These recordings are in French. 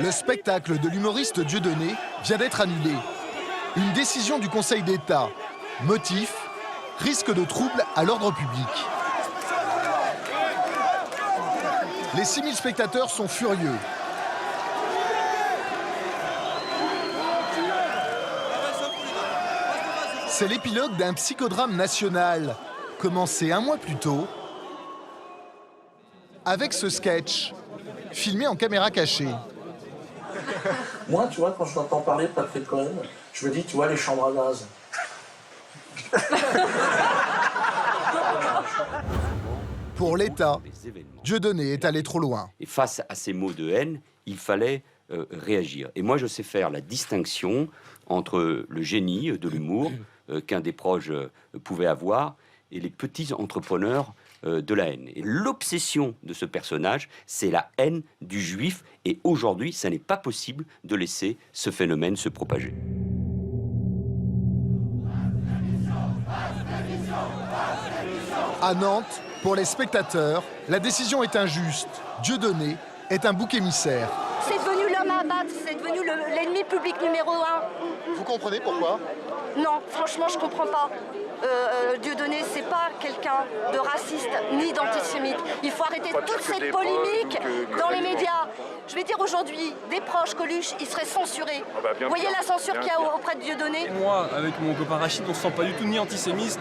Le spectacle de l'humoriste Dieudonné vient d'être annulé. Une décision du Conseil d'État. Motif, risque de trouble à l'ordre public. Les 6000 spectateurs sont furieux. C'est l'épilogue d'un psychodrame national, commencé un mois plus tôt, avec ce sketch, filmé en caméra cachée. Moi, tu vois, quand je t'entends parler de Patrick Cohen, je me dis, tu vois, les chambres à gaz. Pour l'État, Dieudonné est allé trop loin. Et face à ces mots de haine, il fallait réagir. Et moi, je sais faire la distinction entre le génie de l'humour qu'un des proches pouvait avoir et les petits entrepreneurs de la haine. Et l'obsession de ce personnage, c'est la haine du juif. Et aujourd'hui, ça n'est pas possible de laisser ce phénomène se propager. À Nantes, pour les spectateurs, la décision est injuste. Dieudonné est un bouc émissaire. C'est devenu l'homme à abattre, c'est devenu l'ennemi public numéro 1. Vous comprenez pourquoi ? Non, franchement, je comprends pas. Dieudonné, c'est pas quelqu'un de raciste ni d'antisémite. Il faut arrêter toute cette polémique dans les médias. Je vais dire aujourd'hui, des proches Coluche, ils seraient censurés. Vous voyez la censure qu'il y a auprès de Dieudonné ? Moi, avec mon copain Rachid, on se sent pas du tout ni antisémite,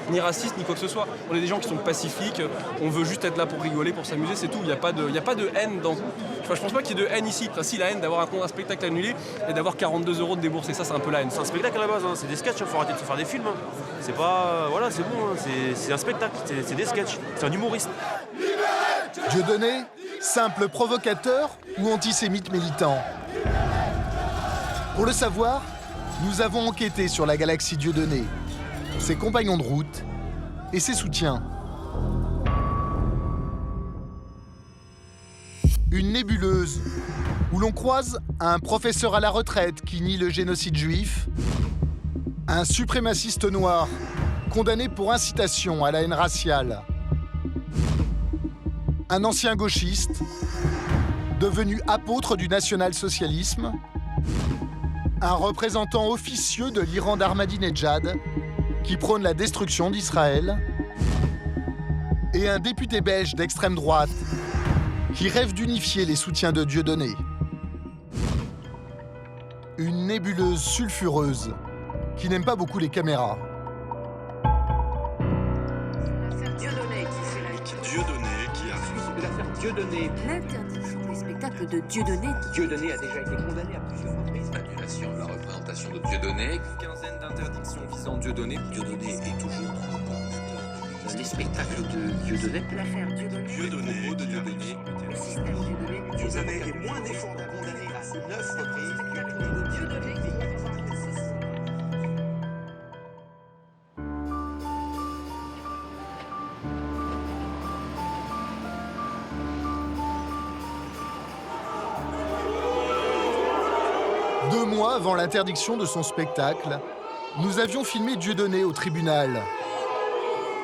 ni raciste, ni quoi que ce soit. On est des gens qui sont pacifiques, on veut juste être là pour rigoler, pour s'amuser, c'est tout. Il n'y a pas de haine dans... Enfin, je pense pas qu'il y ait de haine ici. Enfin, si, la haine d'avoir un spectacle annulé et d'avoir 42 € de déboursés, ça c'est un peu la haine. C'est un spectacle à la base, hein. C'est des sketchs, il faut arrêter de se faire des films. Hein. C'est pas... voilà, c'est bon, hein. C'est un spectacle, c'est des sketchs, c'est un humoriste. Dieudonné, simple provocateur ou antisémite militant? Pour le savoir, nous avons enquêté sur la galaxie Dieudonné, ses compagnons de route et ses soutiens. Une nébuleuse où l'on croise un professeur à la retraite qui nie le génocide juif, un suprémaciste noir condamné pour incitation à la haine raciale, un ancien gauchiste devenu apôtre du national-socialisme, un représentant officieux de l'Iran d'Ahmadinejad qui prône la destruction d'Israël et un député belge d'extrême droite qui rêve d'unifier les soutiens de Dieudonné. Une nébuleuse sulfureuse qui n'aime pas beaucoup les caméras. Dieudonné qui a l'affaire Dieudonné. L'interdiction des spectacles de Dieudonné. Dieudonné a déjà été condamné à plusieurs reprises. Annulation de la représentation de Dieudonné. Une quinzaine d'interdictions visant Dieudonné. Dieudonné est toujours Les spectacles de Dieudonné. L'affaire Dieudonné. Dieudonné de Dieudonné. Le système Dieudonné. Dieudonné est moins défendant, condamné à 9 reprises. Dieudonné. Deux mois avant l'interdiction de son spectacle, nous avions filmé Dieudonné au tribunal.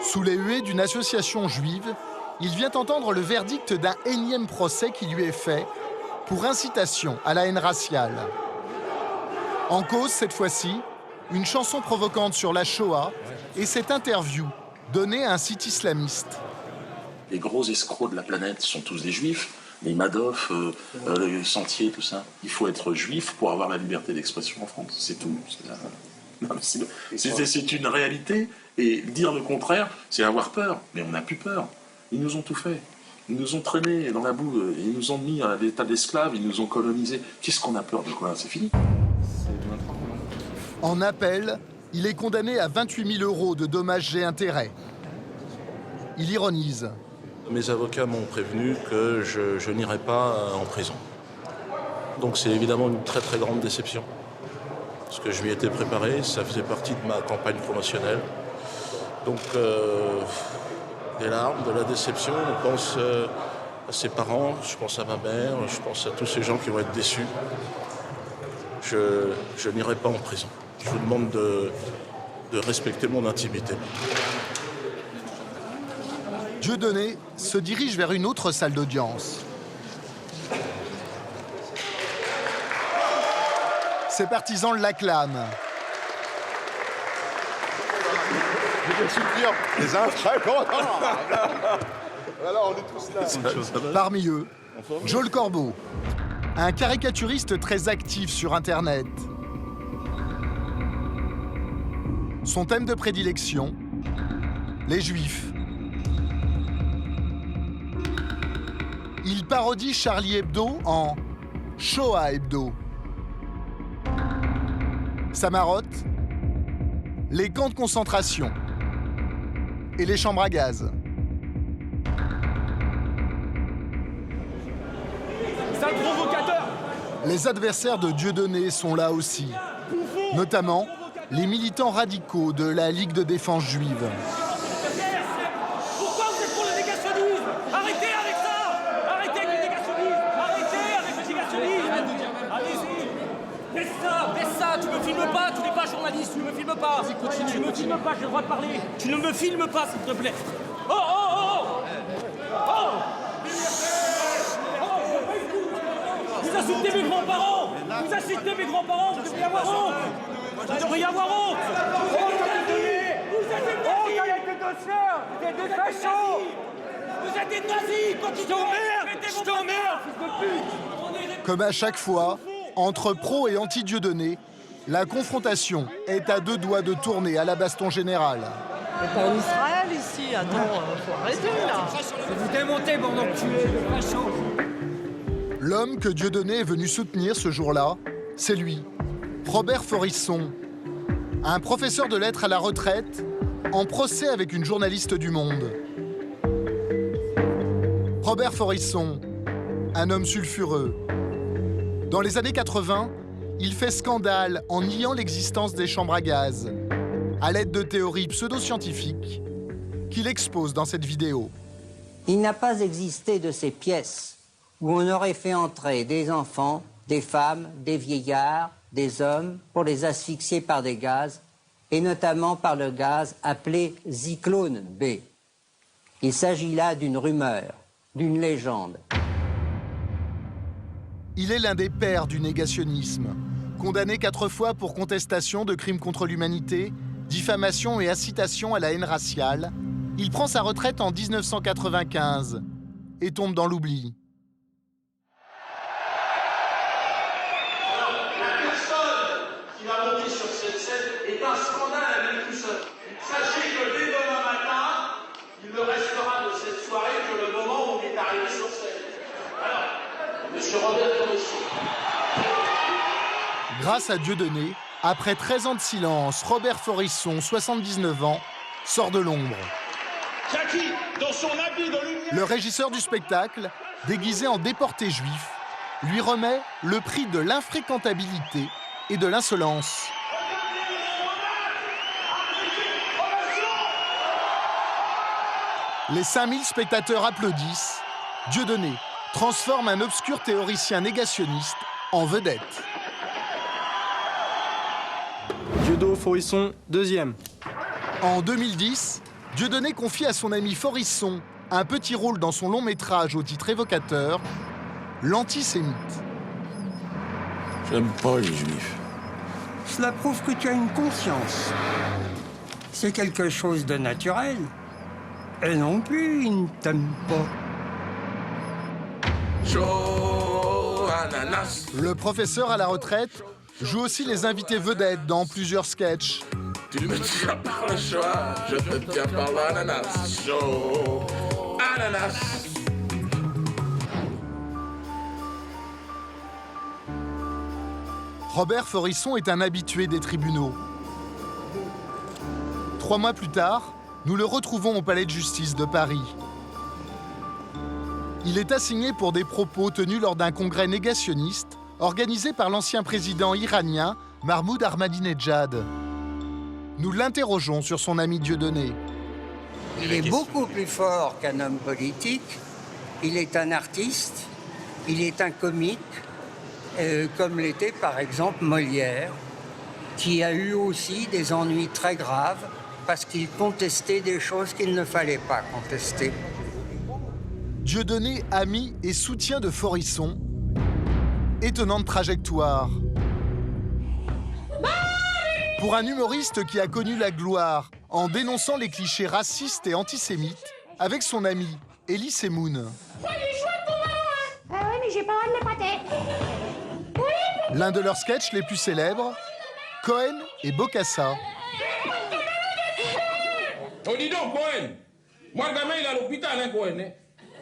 Sous les huées d'une association juive, il vient entendre le verdict d'un énième procès qui lui est fait pour incitation à la haine raciale. En cause, cette fois-ci, une chanson provocante sur la Shoah et cette interview donnée à un site islamiste. Les gros escrocs de la planète sont tous des juifs. Les Madoff, les Sentiers, tout ça. Il faut être juif pour avoir la liberté d'expression en France. C'est tout. C'est une réalité. Et dire le contraire, c'est avoir peur. Mais on n'a plus peur. Ils nous ont tout fait. Ils nous ont traînés dans la boue. Ils nous ont mis à l'état d'esclaves. Ils nous ont colonisés. Qu'est-ce qu'on a peur de quoi? C'est fini. En appel, il est condamné à 28 000 € de dommages et intérêts. Il ironise. Mes avocats m'ont prévenu que je n'irai pas en prison. Donc c'est évidemment une très très grande déception. Parce que je m'y étais préparé, ça faisait partie de ma campagne promotionnelle. Donc des larmes, de la déception, on pense à ses parents, je pense à ma mère, je pense à tous ces gens qui vont être déçus. Je n'irai pas en prison. Je vous demande de respecter mon intimité. Dieudonné se dirige vers une autre salle d'audience. Ses partisans l'acclament. Les incontournables. Voilà, on est tous là. Parmi eux, Joel Corbeau, un caricaturiste très actif sur Internet. Son thème de prédilection, les Juifs. Il parodie Charlie Hebdo en Shoah Hebdo. Sa marotte, les camps de concentration et les chambres à gaz. C'est un provocateur. Les adversaires de Dieudonné sont là aussi, notamment les militants radicaux de la Ligue de défense juive. Pourquoi vous êtes pour le négationnisme? Arrêtez avec ça. Arrêtez avec le négationnisme. Arrêtez avec le négationnisme. Allez-y. Baisse ça, tu me filmes pas, tu n'es pas journaliste, tu me filmes pas. Tu me filmes pas, j'ai le droit de parler. Tu ne me filmes pas, s'il te plaît. Oh, oh, oh, oh. Vous insultez mes grands-parents. Vous insultez mes grands-parents, vous devriez avoir honte. Vous devriez avoir honte. Vous êtes des dossiers. Vous êtes des fachos. Vous êtes des nazis. Je t'emmerde, fils de pute. Comme à chaque fois, entre pro et anti-Dieudonné, la confrontation est à deux doigts de tourner à la baston générale. On est pas en Israël ici, attends, faut arrêter là. Vous démontez, bon enculé de fachos. L'homme que Dieudonné est venu soutenir ce jour-là, c'est lui, Robert Forisson, un professeur de lettres à la retraite, en procès avec une journaliste du Monde. Robert Forisson, un homme sulfureux. Dans les années 80, il fait scandale en niant l'existence des chambres à gaz, à l'aide de théories pseudo-scientifiques qu'il expose dans cette vidéo. Il n'a pas existé de ces pièces où on aurait fait entrer des enfants, des femmes, des vieillards, des hommes, pour les asphyxier par des gaz, et notamment par le gaz appelé Zyklone B. Il s'agit là d'une rumeur, d'une légende. Il est l'un des pères du négationnisme, condamné 4 fois pour contestation de crimes contre l'humanité, diffamation et incitation à la haine raciale. Il prend sa retraite en 1995 et tombe dans l'oubli. Qui va monter sur cette scène est un scandale à lui tout seul. Sachez que dès demain matin, il ne restera de cette soirée que le moment où on est arrivé sur scène. Alors, monsieur Robert Forisson. Grâce à Dieudonné, après 13 ans de silence, Robert Forisson, 79 ans, sort de l'ombre. Jackie, dans son habit de lumière. Le régisseur du spectacle, déguisé en déporté juif, lui remet le prix de l'infréquentabilité et de l'insolence. Les 5000 spectateurs applaudissent. Dieudonné transforme un obscur théoricien négationniste en vedette. Dieudonné Forisson, deuxième. En 2010, Dieudonné confie à son ami Forisson un petit rôle dans son long métrage au titre évocateur, L'antisémite. J'aime pas les juifs. Cela prouve que tu as une conscience. C'est quelque chose de naturel. Et non plus, ils ne t'aiment pas. Le professeur à la retraite joue aussi les invités vedettes dans plusieurs sketchs. Tu me tiens par le choix, je te tiens par l'ananas. Chaud, ananas. Robert Forisson est un habitué des tribunaux. 3 mois plus tard, nous le retrouvons au palais de justice de Paris. Il est assigné pour des propos tenus lors d'un congrès négationniste organisé par l'ancien président iranien Mahmoud Ahmadinejad. Nous l'interrogeons sur son ami Dieudonné. Il est beaucoup plus fort qu'un homme politique. Il est un artiste, il est un comique, comme l'était par exemple Molière, qui a eu aussi des ennuis très graves parce qu'il contestait des choses qu'il ne fallait pas contester. Dieudonné, ami et soutien de Forisson. Étonnante trajectoire. Pour un humoriste qui a connu la gloire en dénonçant les clichés racistes et antisémites avec son ami Elie Semoun. Ah oui, mais j'ai pas le droit de l'épater. L'un de leurs sketchs les plus célèbres, Cohen et Bokassa. Oh, dis donc, Cohen. Moi, le gamin, il est à l'hôpital, hein, Cohen. Hein.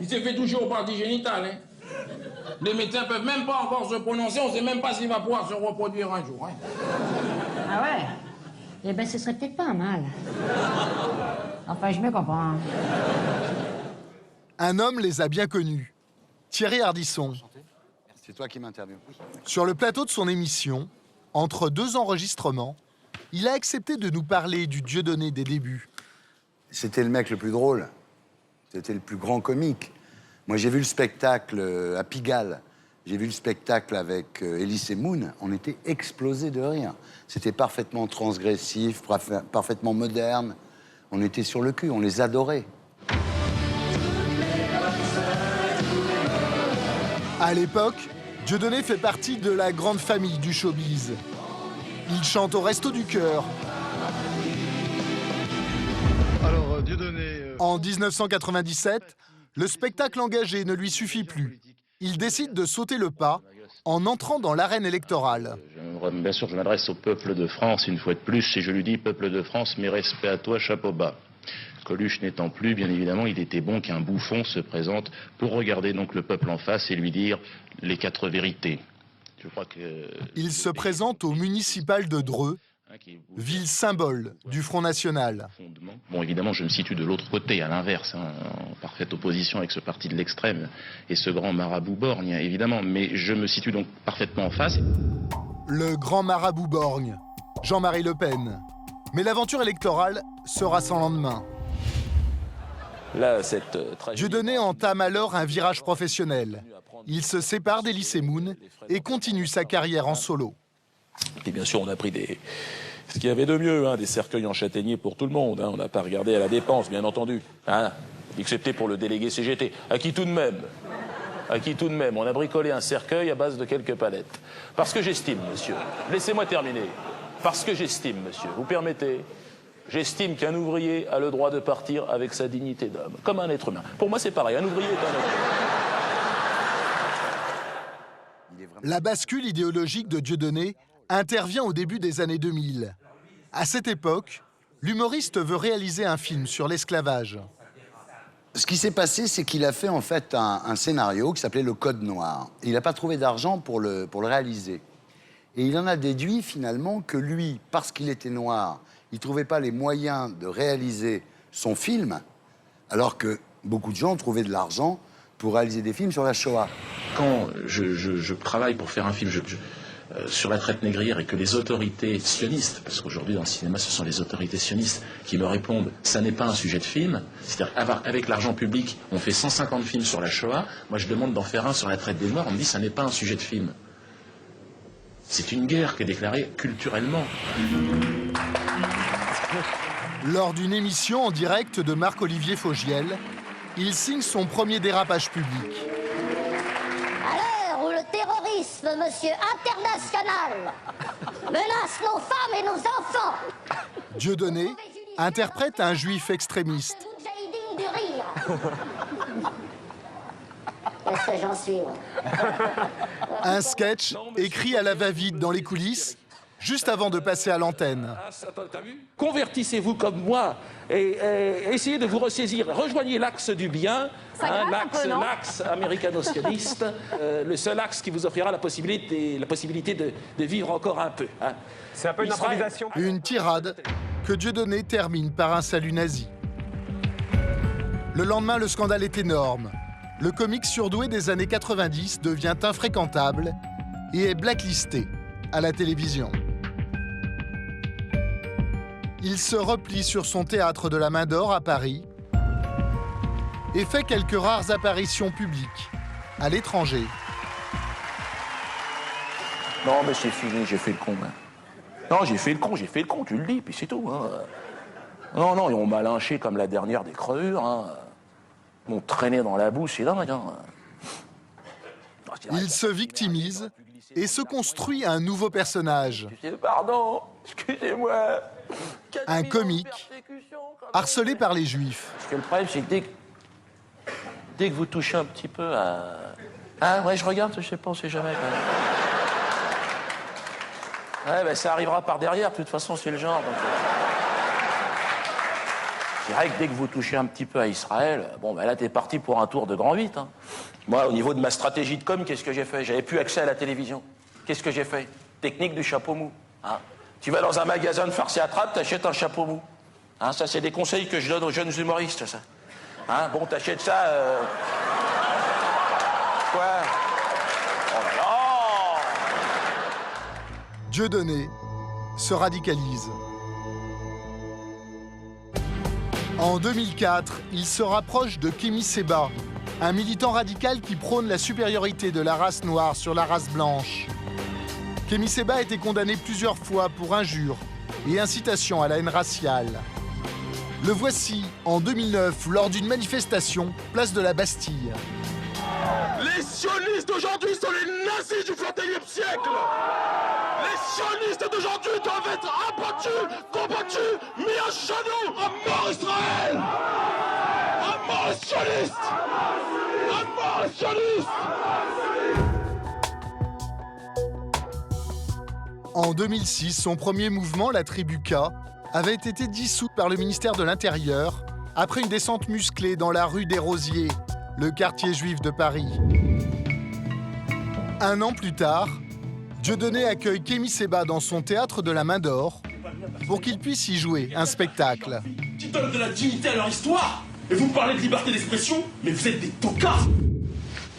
Il s'est fait toucher aux parties génitales. Hein. Les médecins peuvent même pas encore se prononcer. On sait même pas s'il va pouvoir se reproduire un jour. Hein. Ah ouais? Eh ben, ce serait peut-être pas mal. Enfin, je me comprends. Un homme les a bien connus, Thierry Ardisson. C'est toi qui m'interviews. Sur le plateau de son émission, entre 2 enregistrements, il a accepté de nous parler du Dieudonné des débuts. C'était le mec le plus drôle. C'était le plus grand comique. Moi, j'ai vu le spectacle à Pigalle. J'ai vu le spectacle avec Elie Semoun. On était explosés de rire. C'était parfaitement transgressif, parfaitement moderne. On était sur le cul, on les adorait. À l'époque, Dieudonné fait partie de la grande famille du showbiz. Il chante au Resto du Cœur. Alors, Dieudonné... En 1997, le spectacle engagé ne lui suffit plus. Il décide de sauter le pas en entrant dans l'arène électorale. Bien sûr, je m'adresse au peuple de France une fois de plus, et je lui dis, peuple de France, mes respects à toi, chapeau bas. Coluche n'étant plus, bien évidemment, il était bon qu'un bouffon se présente pour regarder donc le peuple en face et lui dire les 4 vérités. Je crois que... Il se présente au municipal de Dreux, ville symbole du Front National. Bon, évidemment, je me situe de l'autre côté, à l'inverse, hein, en parfaite opposition avec ce parti de l'extrême et ce grand marabout borgne, évidemment, mais je me situe donc parfaitement en face. Le grand marabout borgne, Jean-Marie Le Pen. Mais l'aventure électorale sera sans lendemain. Là, Dieudonné entame alors un virage professionnel. Il se sépare d'Elie Semoun et continue sa carrière en solo. Et bien sûr, on a pris ce qu'il y avait de mieux, hein, des cercueils en châtaignier pour tout le monde. Hein. On n'a pas regardé à la dépense, bien entendu. Hein, excepté pour le délégué CGT, à qui tout de même, on a bricolé un cercueil à base de quelques palettes. Parce que j'estime, monsieur, laissez-moi terminer, parce que j'estime, monsieur, vous permettez, j'estime qu'un ouvrier a le droit de partir avec sa dignité d'homme, comme un être humain. Pour moi, c'est pareil, un ouvrier est un être humain. La bascule idéologique de Dieudonné intervient au début des années 2000. À cette époque, l'humoriste veut réaliser un film sur l'esclavage. Ce qui s'est passé, c'est qu'il a fait en fait un scénario qui s'appelait Le Code Noir. Il n'a pas trouvé d'argent pour le réaliser. Et il en a déduit finalement que lui, parce qu'il était noir, il ne trouvait pas les moyens de réaliser son film, alors que beaucoup de gens trouvaient de l'argent pour réaliser des films sur la Shoah. Quand je travaille pour faire un film sur la traite négrière et que les autorités sionistes, parce qu'aujourd'hui dans le cinéma ce sont les autorités sionistes qui me répondent « ça n'est pas un sujet de film », c'est-à-dire avec l'argent public on fait 150 films sur la Shoah, moi je demande d'en faire un sur la traite des Noirs, on me dit « ça n'est pas un sujet de film ». C'est une guerre qui est déclarée culturellement. Lors d'une émission en direct de Marc-Olivier Fogiel, il signe son premier dérapage public. À l'heure où le terrorisme, monsieur international, menace nos femmes et nos enfants, Dieudonné interprète un juif extrémiste. Moudjahidine du rire. Qu'est-ce que j'en suis, moi? Un sketch écrit à la va-vite dans les coulisses, juste avant de passer à l'antenne. Convertissez-vous comme moi et essayez de vous ressaisir. Rejoignez l'axe du bien, hein, l'axe américano-sioniste, le seul axe qui vous offrira la possibilité de vivre encore un peu. Hein. C'est un peu une improvisation. Une tirade que Dieudonné termine par un salut nazi. Le lendemain, le scandale est énorme. Le comique surdoué des années 90 devient infréquentable et est blacklisté à la télévision. Il se replie sur son théâtre de la Main d'Or à Paris et fait quelques rares apparitions publiques à l'étranger. Non, mais c'est fini, j'ai fait le con. Hein. Non, j'ai fait le con, tu le dis, puis c'est tout. Hein. Non, on m'a lynché comme la dernière des crevures. Hein. M'ont traîné dans la boue, c'est dingue. Hein. Il se victimise et se construit un nouveau personnage. Pardon, excusez-moi. Un comique harcelé par les Juifs. Parce que le problème, c'est que dès que vous touchez un petit peu à... Ah ouais, je regarde, je sais pas, on sait jamais. Ouais, ben ça arrivera par derrière, de toute façon, c'est le genre. Donc... C'est vrai que dès que vous touchez un petit peu à Israël, bon, ben là, t'es parti pour un tour de grand 8. Hein. Moi, au niveau de ma stratégie de com, qu'est-ce que j'ai fait? J'avais plus accès à la télévision. Qu'est-ce que j'ai fait? Technique du chapeau mou. Hein. Tu vas dans un magasin de farce et attrape, t'achètes un chapeau mou. Hein, ça, c'est des conseils que je donne aux jeunes humoristes, ça. Hein, bon, t'achètes ça... Quoi? Oh là là! Dieudonné se radicalise. En 2004, il se rapproche de Kémy Séba, un militant radical qui prône la supériorité de la race noire sur la race blanche. Kémy Séba a été condamné plusieurs fois pour injures et incitation à la haine raciale. Le voici en 2009 lors d'une manifestation, place de la Bastille. Les sionistes d'aujourd'hui sont les nazis du XXIe siècle. Les sionistes d'aujourd'hui doivent être abattus, combattus, mis à genoux. À mort Israël! À mort les sionistes! À mort les sionistes! En 2006, son premier mouvement, la Tribu K, avait été dissous par le ministère de l'Intérieur après une descente musclée dans la rue des Rosiers, le quartier juif de Paris. Un an plus tard, Dieudonné accueille Kémy Séba dans son théâtre de la Main d'Or pour qu'il puisse y jouer un spectacle. Qui donnent de la dignité à leur histoire. Et vous parlez de liberté d'expression, mais vous êtes des tocards.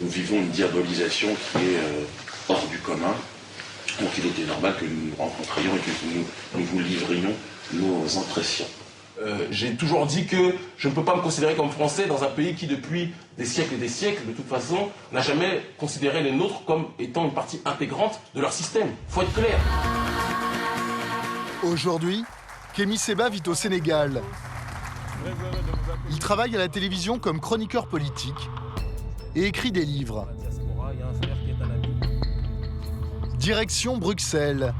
Nous vivons une diabolisation qui est hors du commun. Donc il était normal que nous nous rencontrions et que nous vous livrions nos impressions. J'ai toujours dit que je ne peux pas me considérer comme français dans un pays qui, depuis des siècles et des siècles, de toute façon, n'a jamais considéré les nôtres comme étant une partie intégrante de leur système. Faut être clair. Aujourd'hui, Kémy Séba vit au Sénégal. Il travaille à la télévision comme chroniqueur politique et écrit des livres. Direction Bruxelles.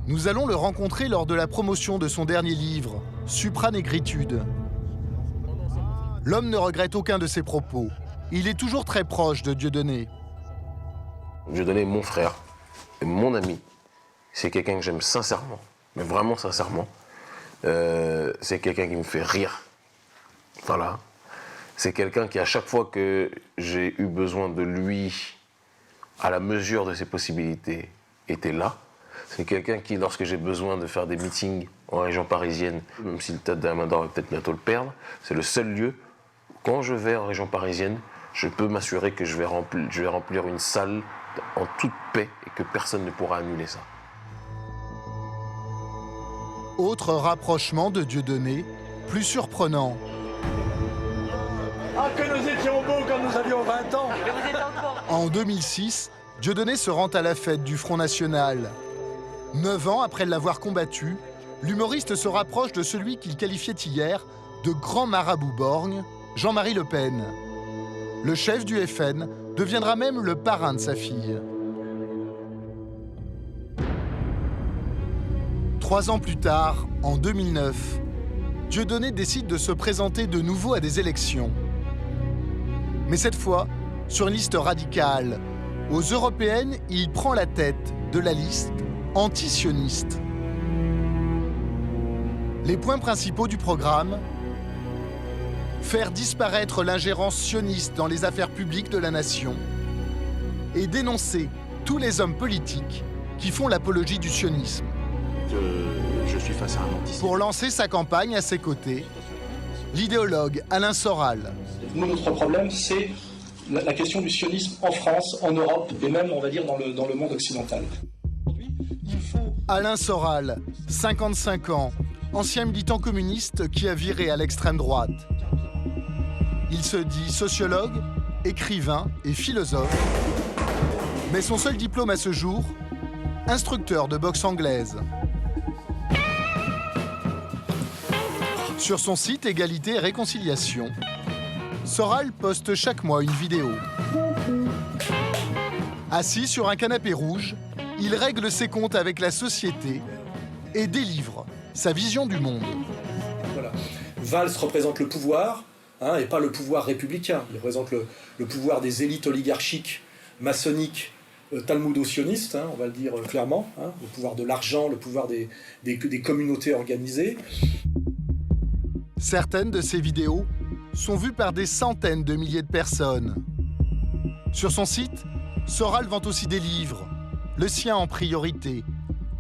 Nous allons le rencontrer lors de la promotion de son dernier livre, Supranégritude. L'homme ne regrette aucun de ses propos. Il est toujours très proche de Dieudonné. Dieudonné est mon frère, et mon ami. C'est quelqu'un que j'aime sincèrement, mais vraiment sincèrement. C'est quelqu'un qui me fait rire. Voilà. C'est quelqu'un qui, à chaque fois que j'ai eu besoin de lui, à la mesure de ses possibilités, était là. C'est quelqu'un qui, lorsque j'ai besoin de faire des meetings en région parisienne, même si le théâtre de la Main d'Or va peut-être bientôt le perdre, c'est le seul lieu, quand je vais en région parisienne, je peux m'assurer que je vais remplir une salle en toute paix et que personne ne pourra annuler ça. Autre rapprochement de Dieudonné, plus surprenant. Ah, que nous étions beaux quand nous avions 20 ans. En 2006, Dieudonné se rend à la fête du Front National. 9 ans après l'avoir combattu, l'humoriste se rapproche de celui qu'il qualifiait hier de grand marabout borgne, Jean-Marie Le Pen. Le chef du FN deviendra même le parrain de sa fille. 3 ans plus tard, en 2009, Dieudonné décide de se présenter de nouveau à des élections. Mais cette fois, sur une liste radicale. Aux européennes, il prend la tête de la liste anti-sioniste. Les points principaux du programme: faire disparaître l'ingérence sioniste dans les affaires publiques de la nation et dénoncer tous les hommes politiques qui font l'apologie du sionisme. Je suis face à un antisémite. Pour lancer sa campagne à ses côtés, l'idéologue Alain Soral. Nous, notre problème, c'est la question du sionisme en France, en Europe et même, on va dire, dans le monde occidental. Alain Soral, 55 ans, ancien militant communiste qui a viré à l'extrême droite. Il se dit sociologue, écrivain et philosophe, mais son seul diplôme à ce jour, instructeur de boxe anglaise. Sur son site Égalité et Réconciliation, Soral poste chaque mois une vidéo. Assis sur un canapé rouge, il règle ses comptes avec la société et délivre sa vision du monde. Voilà. Valls représente le pouvoir, et pas le pouvoir républicain. Il représente le pouvoir des élites oligarchiques, maçonniques, talmudo-sionistes, on va le dire clairement, le pouvoir de l'argent, le pouvoir des communautés organisées. Certaines de ces vidéos sont vues par des centaines de milliers de personnes. Sur son site, Soral vend aussi des livres, le sien en priorité,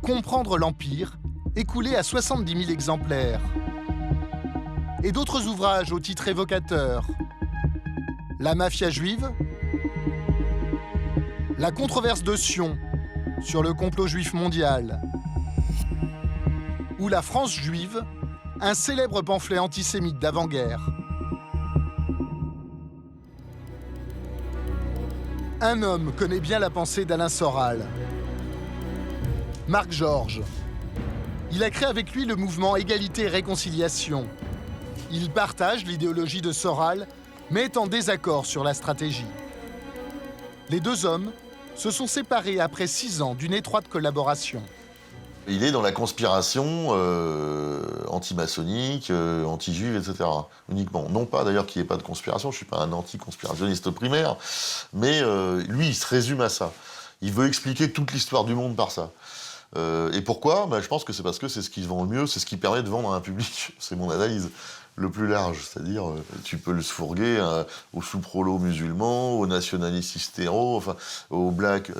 Comprendre l'Empire, écoulé à 70 000 exemplaires. Et d'autres ouvrages au titre évocateur. La mafia juive, la controverse de Sion sur le complot juif mondial, ou la France juive, un célèbre pamphlet antisémite d'avant-guerre. Un homme connaît bien la pensée d'Alain Soral. Marc Georges. Il a créé avec lui le mouvement Égalité et Réconciliation. Il partage l'idéologie de Soral, mais est en désaccord sur la stratégie. Les deux hommes se sont séparés après 6 ans d'une étroite collaboration. Il est dans la conspiration anti-maçonnique, anti-juive, etc. Uniquement. Non pas d'ailleurs qu'il n'y ait pas de conspiration, je ne suis pas un anti-conspirationniste primaire, mais lui, il se résume à ça. Il veut expliquer toute l'histoire du monde par ça. Et pourquoi ? Je pense que c'est parce que c'est ce qui se vend le mieux, c'est ce qui permet de vendre à un public. C'est mon analyse le plus large. C'est-à-dire, tu peux le fourguer aux sous-prolos musulmans, aux nationalistes hystéros, enfin, aux blacks.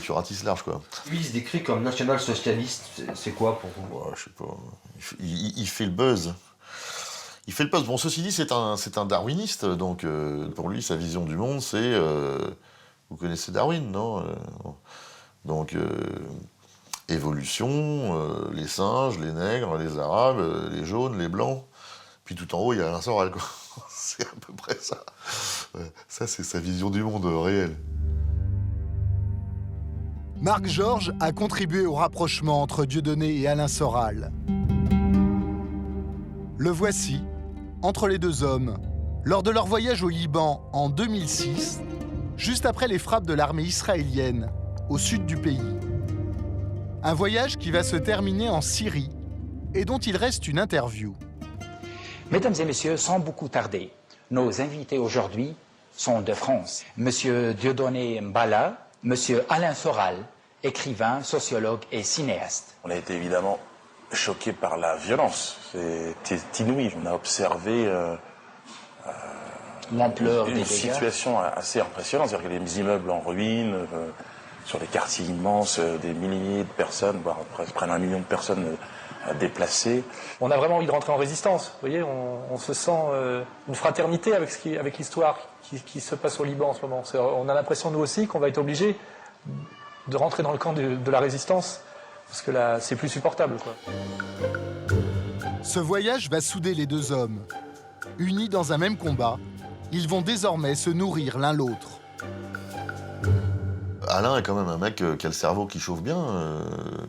Tu ratisses large, quoi. Lui, il se décrit comme national-socialiste. C'est quoi pour vous ? Je sais pas. Il fait le buzz. Il fait le buzz. Bon, ceci dit, c'est un darwiniste. Donc, pour lui, sa vision du monde, c'est... vous connaissez Darwin, non ? Donc... évolution, les singes, les nègres, les arabes, les jaunes, les blancs. Puis tout en haut, il y a Alain Soral, quoi. C'est à peu près ça. Ça, c'est sa vision du monde réel. Marc Georges a contribué au rapprochement entre Dieudonné et Alain Soral. Le voici, entre les deux hommes, lors de leur voyage au Liban en 2006, juste après les frappes de l'armée israélienne au sud du pays. Un voyage qui va se terminer en Syrie et dont il reste une interview. Mesdames et messieurs, sans beaucoup tarder, nos invités aujourd'hui sont de France. Monsieur Dieudonné Mbala, monsieur Alain Soral, écrivain, sociologue et cinéaste. On a été évidemment choqués par la violence. C'est inouï. On a observé l'ampleur des une dégâts. situation assez impressionnante. C'est-à-dire que les immeubles en ruine, sur des quartiers immenses, des milliers de personnes, voire près d'1 million de personnes déplacées. On a vraiment envie de rentrer en résistance. Vous voyez, on se sent une fraternité avec l'histoire qui se passe au Liban en ce moment. On a l'impression, nous aussi, qu'on va être obligés de rentrer dans le camp de la résistance, parce que là, c'est plus supportable, quoi. Ce voyage va souder les deux hommes. Unis dans un même combat, ils vont désormais se nourrir l'un l'autre. Alain est quand même un mec qui a le cerveau qui chauffe bien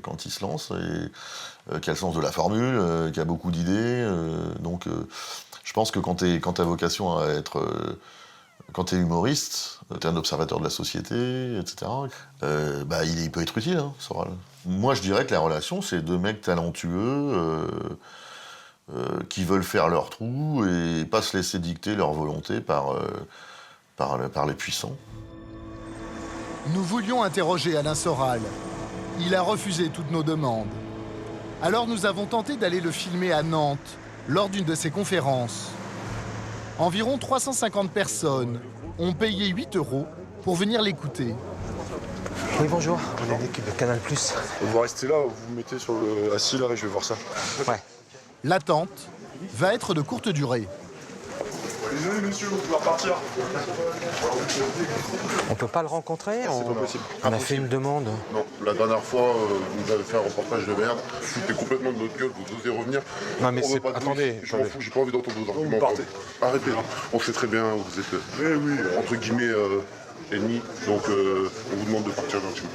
quand il se lance, et qui a le sens de la formule, qui a beaucoup d'idées. Donc je pense que quand t'as vocation à être... quand t'es humoriste, t'es un observateur de la société, etc., il peut être utile, Soral. Moi, je dirais que la relation, c'est 2 mecs talentueux qui veulent faire leur trou et pas se laisser dicter leur volonté par les puissants. Nous voulions interroger Alain Soral. Il a refusé toutes nos demandes. Alors nous avons tenté d'aller le filmer à Nantes, lors d'une de ses conférences. Environ 350 personnes ont payé 8 € pour venir l'écouter. Oui, bonjour, on est l'équipe de Canal+. Vous restez là, vous vous mettez sur assis là et je vais voir ça. Ouais. L'attente va être de courte durée. Désolé monsieur, vous pouvez repartir. On peut pas le rencontrer? C'est pas possible. On a fait une demande. Non, la dernière fois, vous avez fait un reportage de merde, foutez complètement de notre gueule, vous osez revenir. Non mais c'est... Attendez. Je m'en fous, j'ai pas envie d'entendre vos arguments. Vous partez. Arrêtez, on sait très bien, vous êtes, entre guillemets, ennemis, donc on vous demande de partir gentiment.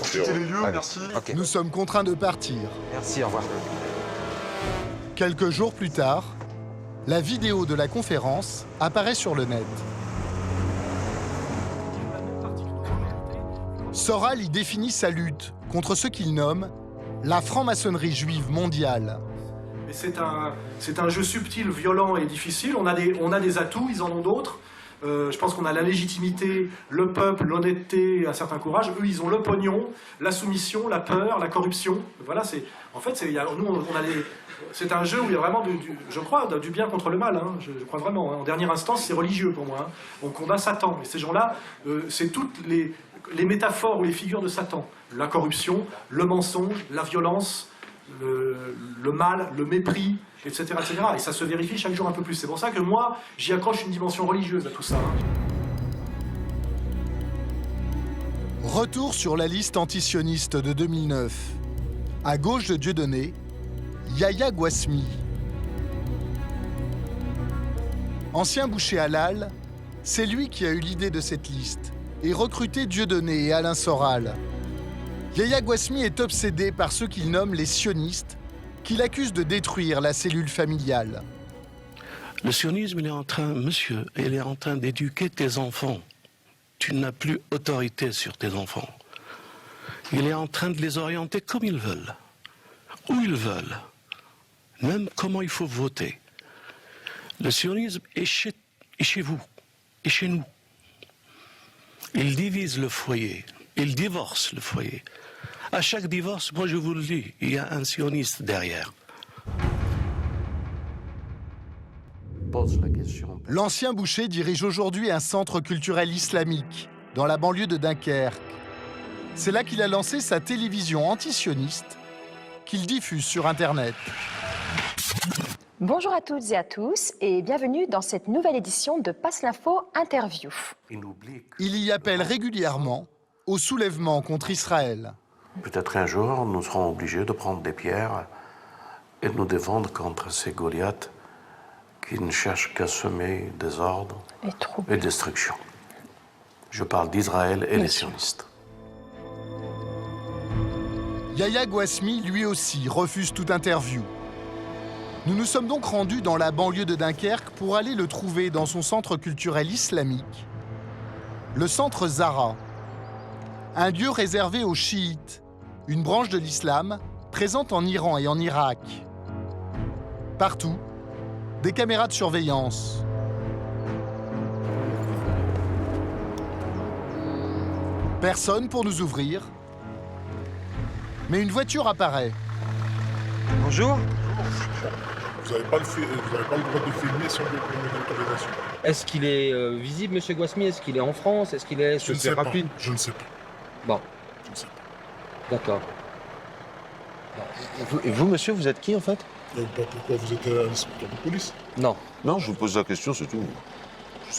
Quittez les lieux, merci. Okay. Nous sommes contraints de partir. Merci, au revoir. Quelques jours plus tard, la vidéo de la conférence apparaît sur le net. Soral y définit sa lutte contre ce qu'il nomme la franc-maçonnerie juive mondiale. C'est un jeu subtil, violent et difficile. On a des atouts, ils en ont d'autres. Je pense qu'on a la légitimité, le peuple, l'honnêteté, un certain courage. Eux, ils ont le pognon, la soumission, la peur, la corruption. Voilà, c'est un jeu où il y a vraiment, je crois, du bien contre le mal. Hein. Je crois vraiment. Hein. En dernière instance, c'est religieux pour moi. Hein. On combat Satan. Et ces gens-là, c'est toutes les métaphores ou les figures de Satan. La corruption, le mensonge, la violence, le mal, le mépris, etc., etc. Et ça se vérifie chaque jour un peu plus. C'est pour ça que moi, j'y accroche une dimension religieuse à tout ça. Hein. Retour sur la liste antisioniste de 2009. À gauche de Dieudonné, Yahya Gouasmi. Ancien boucher halal, c'est lui qui a eu l'idée de cette liste et recruté Dieudonné et Alain Soral. Yahya Gouasmi est obsédé par ceux qu'il nomme les sionistes, qu'il accuse de détruire la cellule familiale. Le sionisme, il est en train d'éduquer tes enfants. Tu n'as plus autorité sur tes enfants. Il est en train de les orienter comme ils veulent, où ils veulent, même comment il faut voter. Le sionisme est chez vous, et chez nous. Il divise le foyer, il divorce le foyer. À chaque divorce, moi je vous le dis, il y a un sioniste derrière. Pose la question. L'ancien boucher dirige aujourd'hui un centre culturel islamique dans la banlieue de Dunkerque. C'est là qu'il a lancé sa télévision antisioniste qu'il diffuse sur Internet. Bonjour à toutes et à tous et bienvenue dans cette nouvelle édition de Passe l'Info Interview. Il y appelle régulièrement au soulèvement contre Israël. Peut-être un jour, nous serons obligés de prendre des pierres et de nous défendre contre ces Goliaths qui ne cherchent qu'à semer désordre et destruction. Je parle d'Israël et des sionistes. Yahya Gouasmi, lui aussi, refuse toute interview. Nous nous sommes donc rendus dans la banlieue de Dunkerque pour aller le trouver dans son centre culturel islamique, le centre Zahra, un lieu réservé aux chiites, une branche de l'islam présente en Iran et en Irak. Partout, des caméras de surveillance. Personne pour nous ouvrir, mais une voiture apparaît. Bonjour. Vous n'avez pas, le droit de filmer sans l'autorisation. Est-ce qu'il est visible, monsieur Gouasmi? Est-ce qu'il est en France? Est-ce qu'il est Je rapide? Je ne sais pas. Bon. Je ne sais pas. D'accord. Et vous, monsieur, vous êtes qui, en fait? Pourquoi vous êtes un inspecteur de police? Non. Non, je vous pose la question, c'est tout.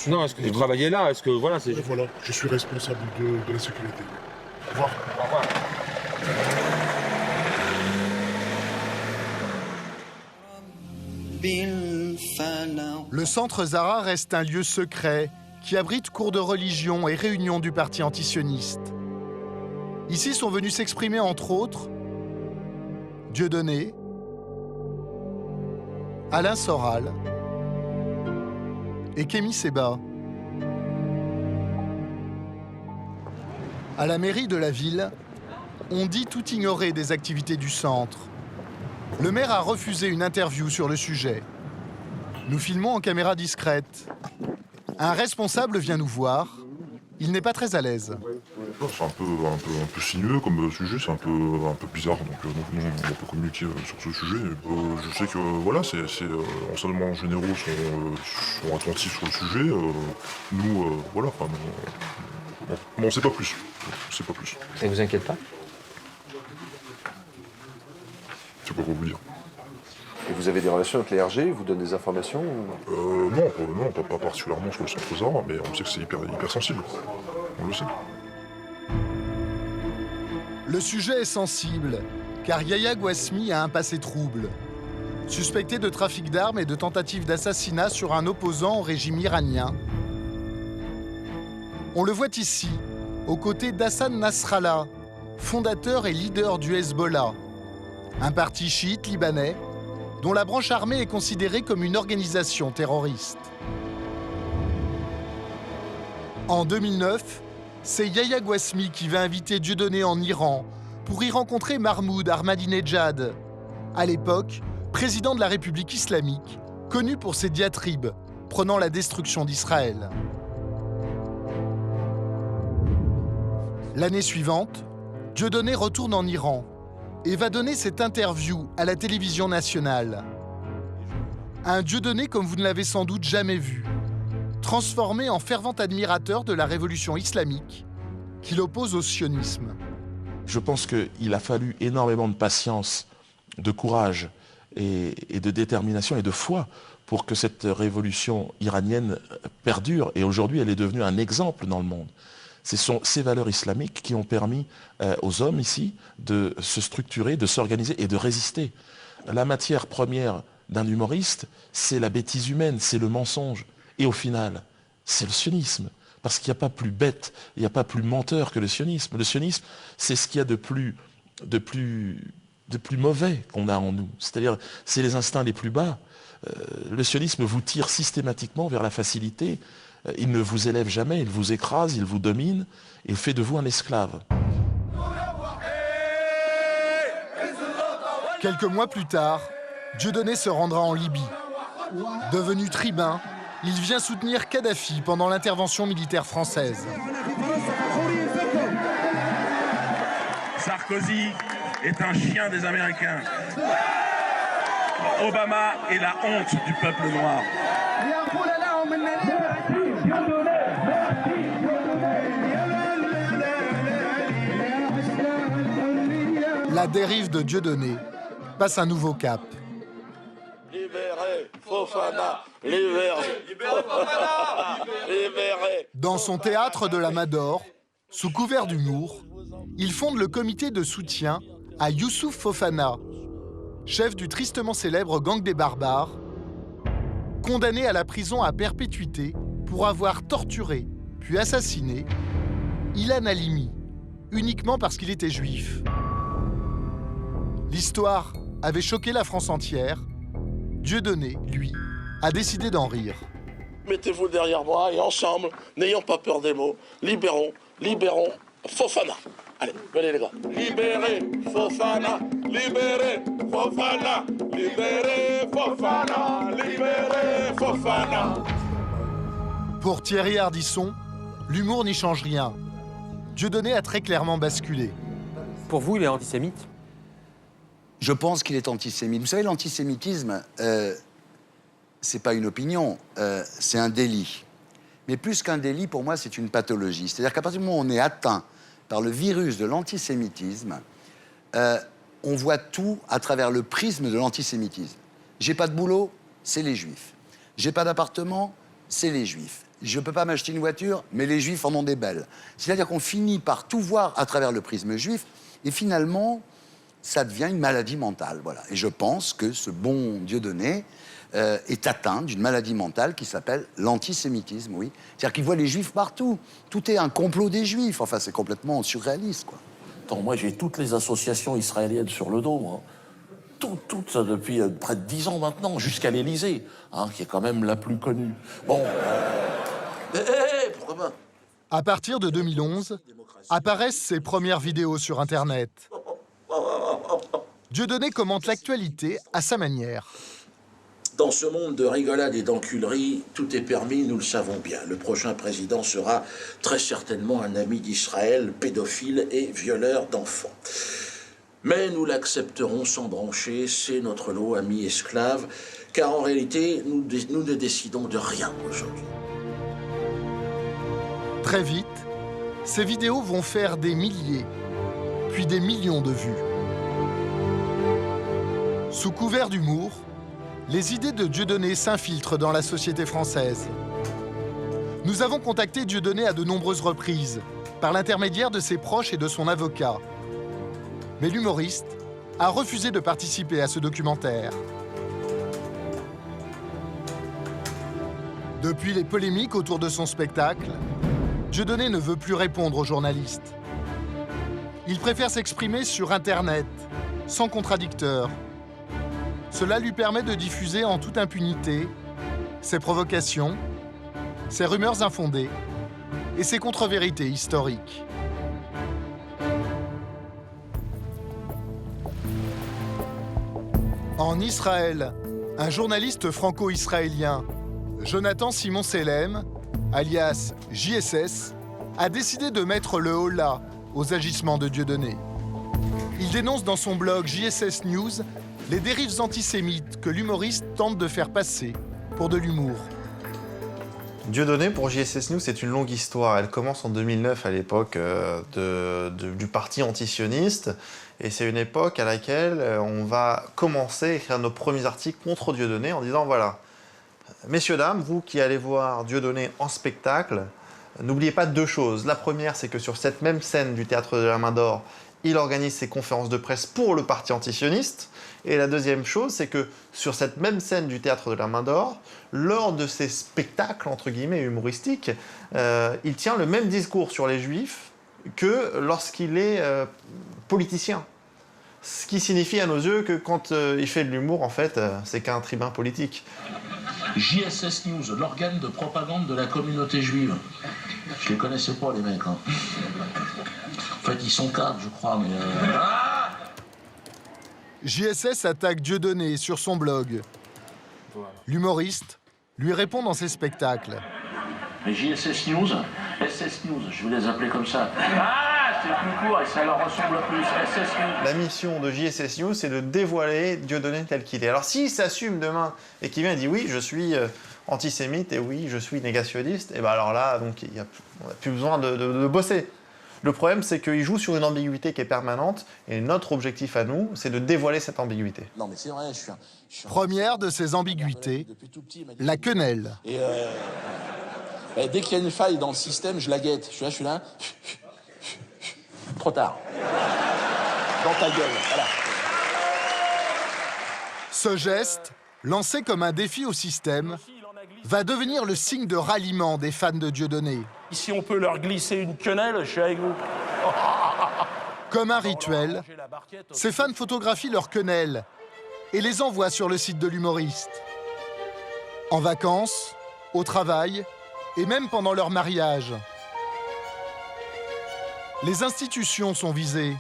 Non, est-ce que vous travaillez là? Est-ce que, voilà, c'est... Voilà, je suis responsable de la sécurité. Au revoir. Au revoir. Le centre Zahra reste un lieu secret qui abrite cours de religion et réunions du parti antisioniste. Ici sont venus s'exprimer entre autres Dieudonné, Alain Soral et Kémy Séba. À la mairie de la ville, on dit tout ignorer des activités du centre. Le maire a refusé une interview sur le sujet. Nous filmons en caméra discrète. Un responsable vient nous voir. Il n'est pas très à l'aise. C'est un peu sinueux comme sujet, c'est un peu bizarre, donc nous on peut communiquer sur ce sujet. Je sais que voilà, enseignements généraux sont attentifs sur le sujet. Nous, voilà, on ne sait pas plus. On sait pas plus. Ça ne vous inquiète pas? Je sais pas quoi vous dire. Et vous avez des relations avec les RG? Ils vous donnent des informations ou... Non, pas particulièrement sur le centre Zahra, mais on sait que c'est hyper sensible. On le sait. Le sujet est sensible, car Yahya Gouasmi a un passé trouble. Suspecté de trafic d'armes et de tentative d'assassinat sur un opposant au régime iranien. On le voit ici, aux côtés d'Hassan Nasrallah, fondateur et leader du Hezbollah, un parti chiite libanais dont la branche armée est considérée comme une organisation terroriste. En 2009, c'est Yahya Gouasmi qui va inviter Dieudonné en Iran pour y rencontrer Mahmoud Ahmadinejad, à l'époque président de la République islamique, connu pour ses diatribes prônant la destruction d'Israël. L'année suivante, Dieudonné retourne en Iran et va donner cette interview à la télévision nationale. Un Dieudonné comme vous ne l'avez sans doute jamais vu, transformé en fervent admirateur de la révolution islamique qu'il oppose au sionisme. Je pense qu'il a fallu énormément de patience, de courage et de détermination et de foi pour que cette révolution iranienne perdure. Et aujourd'hui, elle est devenue un exemple dans le monde. Ce sont ces valeurs islamiques qui ont permis aux hommes ici de se structurer, de s'organiser et de résister. La matière première d'un humoriste, c'est la bêtise humaine, c'est le mensonge. Et au final, c'est le sionisme. Parce qu'il n'y a pas plus bête, il n'y a pas plus menteur que le sionisme. Le sionisme, c'est ce qu'il y a de plus mauvais qu'on a en nous. C'est-à-dire, c'est les instincts les plus bas. Le sionisme vous tire systématiquement vers la facilité. Il ne vous élève jamais, il vous écrase, il vous domine, et fait de vous un esclave. Quelques mois plus tard, Dieudonné se rendra en Libye. Devenu tribun, il vient soutenir Kadhafi pendant l'intervention militaire française. Sarkozy est un chien des Américains. Obama est la honte du peuple noir. La dérive de Dieudonné passe un nouveau cap. Libérez Fofana, libérez Fofana, libérez. Dans son théâtre de la Mador, sous couvert d'humour, il fonde le comité de soutien à Youssouf Fofana, chef du tristement célèbre gang des barbares, condamné à la prison à perpétuité pour avoir torturé puis assassiné Ilan Halimi, uniquement parce qu'il était juif. L'histoire avait choqué la France entière. Dieudonné, lui, a décidé d'en rire. Mettez-vous derrière moi et ensemble, n'ayons pas peur des mots, libérons Fofana. Allez, venez les gars. Libérez Fofana, libérez Fofana, libérez Fofana, libérez Fofana. Pour Thierry Ardisson, l'humour n'y change rien. Dieudonné a très clairement basculé. Pour vous, il est antisémite ? Je pense qu'il est antisémite. Vous savez, l'antisémitisme, c'est pas une opinion, c'est un délit. Mais plus qu'un délit, pour moi, c'est une pathologie. C'est-à-dire qu'à partir du moment où on est atteint par le virus de l'antisémitisme, on voit tout à travers le prisme de l'antisémitisme. J'ai pas de boulot, c'est les juifs. J'ai pas d'appartement, c'est les juifs. Je peux pas m'acheter une voiture, mais les juifs en ont des belles. C'est-à-dire qu'on finit par tout voir à travers le prisme juif, et finalement, ça devient une maladie mentale. Voilà. Et je pense que ce bon Dieudonné est atteint d'une maladie mentale qui s'appelle l'antisémitisme, oui. C'est-à-dire qu'il voit les juifs partout. Tout est un complot des juifs. Enfin, c'est complètement surréaliste, quoi. Attends, moi, j'ai toutes les associations israéliennes sur le dos, hein. Toutes, depuis près de 10 ans maintenant, jusqu'à l'Élysée, hein, qui est quand même la plus connue. Bon, pourquoi pas ? À partir de 2011, apparaissent ses premières vidéos sur Internet. Dieudonné commente l'actualité à sa manière. Dans ce monde de rigolade et d'enculerie, tout est permis, nous le savons bien. Le prochain président sera très certainement un ami d'Israël, pédophile et violeur d'enfants. Mais nous l'accepterons sans broncher, c'est notre lot, amis esclaves, car en réalité, nous ne décidons de rien aujourd'hui. Très vite, ces vidéos vont faire des milliers, puis des millions de vues. Sous couvert d'humour, les idées de Dieudonné s'infiltrent dans la société française. Nous avons contacté Dieudonné à de nombreuses reprises, par l'intermédiaire de ses proches et de son avocat. Mais l'humoriste a refusé de participer à ce documentaire. Depuis les polémiques autour de son spectacle, Dieudonné ne veut plus répondre aux journalistes. Il préfère s'exprimer sur Internet, sans contradicteur. Cela lui permet de diffuser en toute impunité ses provocations, ses rumeurs infondées et ses contre-vérités historiques. En Israël, un journaliste franco-israélien, Jonathan Simon Selem, alias JSS, a décidé de mettre le holà aux agissements de Dieudonné. Il dénonce dans son blog JSS News les dérives antisémites que l'humoriste tente de faire passer pour de l'humour. Dieudonné, pour JSS News, c'est une longue histoire. Elle commence en 2009, à l'époque du parti antisioniste. Et c'est une époque à laquelle on va commencer à écrire nos premiers articles contre Dieudonné en disant, voilà, messieurs, dames, vous qui allez voir Dieudonné en spectacle, n'oubliez pas deux choses. La première, c'est que sur cette même scène du Théâtre de la Main d'Or, il organise ses conférences de presse pour le parti antisioniste. Et la deuxième chose, c'est que sur cette même scène du Théâtre de la Main d'Or, lors de ses spectacles, entre guillemets, humoristiques, il tient le même discours sur les Juifs que lorsqu'il est politicien. Ce qui signifie à nos yeux que quand il fait de l'humour, en fait, c'est qu'un tribun politique. JSS News, l'organe de propagande de la communauté juive. Je les connaissais pas, les mecs. Hein. En fait, ils sont 4, je crois, mais... JSS attaque Dieudonné sur son blog. L'humoriste lui répond dans ses spectacles. Mais JSS News, SS News, je vais les appeler comme ça. Ah, c'est plus court et ça leur ressemble plus. SS News. La mission de JSS News, c'est de dévoiler Dieudonné tel qu'il est. Alors s'il s'assume demain et qu'il vient et dit oui, je suis antisémite et oui, je suis négationniste, et ben alors là, donc, on n'a plus besoin de bosser. Le problème, c'est qu'il joue sur une ambiguïté qui est permanente, et notre objectif à nous, c'est de dévoiler cette ambiguïté. Non, mais c'est vrai, je suis Première de ces ambiguïtés, la quenelle. Et dès qu'il y a une faille dans le système, je la guette. Je suis là. Trop tard. Dans ta gueule, voilà. Ce geste, lancé comme un défi au système, va devenir le signe de ralliement des fans de Dieudonné. Si on peut leur glisser une quenelle, je suis avec vous. Comme un rituel, ces fans photographient leurs quenelles et les envoient sur le site de l'humoriste. En vacances, au travail et même pendant leur mariage. Les institutions sont visées.